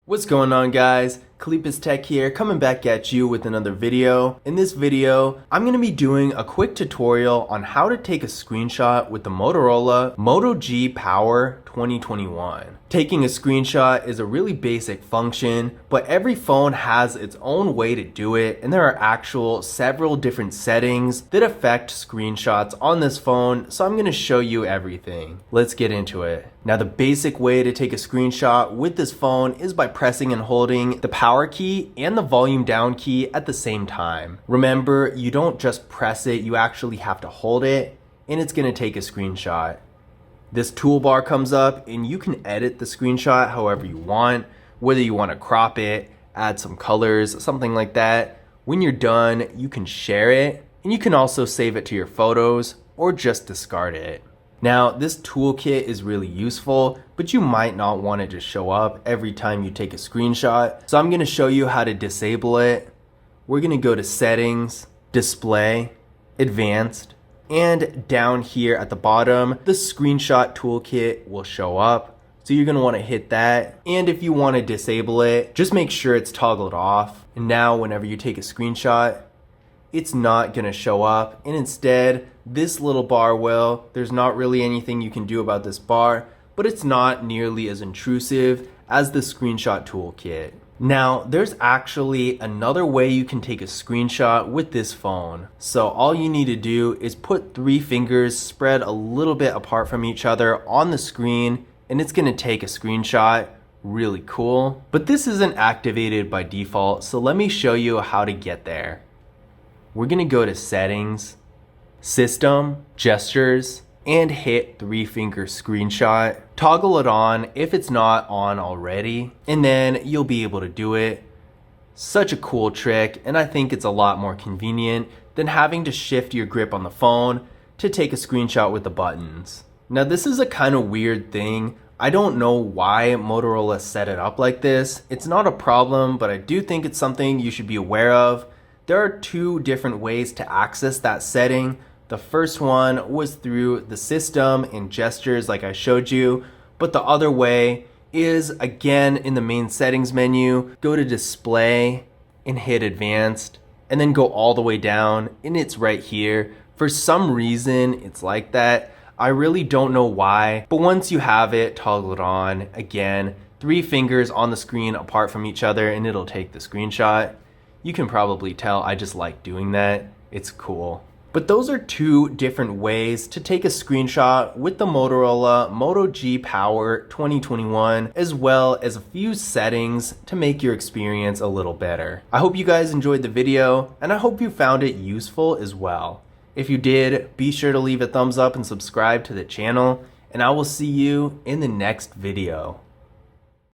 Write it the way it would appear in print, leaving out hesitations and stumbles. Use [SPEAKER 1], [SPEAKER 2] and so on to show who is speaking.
[SPEAKER 1] What's going on, guys? Kalipis Tech here, coming back at you with another video. In this video, I'm going to be doing a quick tutorial on how to take a screenshot with the Motorola Moto G Power 2021. Taking a screenshot is a really basic function, but every phone has its own way to do it, and there are several different settings that affect screenshots on this phone, so I'm going to show you everything. Let's get into it. Now, the basic way to take a screenshot with this phone is by pressing and holding the power key and the volume down key at the same time. Remember, you don't just press it, you actually have to hold it, and it's going to take a screenshot. This toolbar comes up and you can edit the screenshot however you want, whether you want to crop it, add some colors, something like that. When you're done, you can share it, and you can also save it to your photos or just discard it. Now, this toolkit is really useful, but you might not want it to show up every time you take a screenshot. So I'm going to show you how to disable it. We're going to go to Settings, Display, Advanced, and down here at the bottom, the screenshot toolkit will show up. So you're going to want to hit that. And if you want to disable it, just make sure it's toggled off. And now whenever you take a screenshot, it's not going to show up, and instead this little bar will. There's not really anything you can do about this bar, but it's not nearly as intrusive as the screenshot toolkit. Now, there's actually another way you can take a screenshot with this phone. So all you need to do is put 3 fingers spread a little bit apart from each other on the screen, and it's going to take a screenshot. Really cool. But this isn't activated by default, so let me show you how to get there. We're going to go to Settings, System, Gestures, and hit 3-finger screenshot. Toggle it on if it's not on already, and then you'll be able to do it. Such a cool trick, and I think it's a lot more convenient than having to shift your grip on the phone to take a screenshot with the buttons. Now, this is a kind of weird thing. I don't know why Motorola set it up like this. It's not a problem, but I do think it's something you should be aware of. There are 2 different ways to access that setting. The first one was through the system and gestures like I showed you, but the other way is again in the main settings menu, go to display and hit advanced, and then go all the way down, and it's right here. For some reason, it's like that. I really don't know why, but once you have it, toggle it on. Again, 3 fingers on the screen apart from each other, and it'll take the screenshot. You can probably tell I just like doing that. It's cool. But those are 2 different ways to take a screenshot with the Motorola Moto G Power 2021, as well as a few settings to make your experience a little better. I hope you guys enjoyed the video, and I hope you found it useful as well. If you did, be sure to leave a thumbs up and subscribe to the channel, and I will see you in the next video.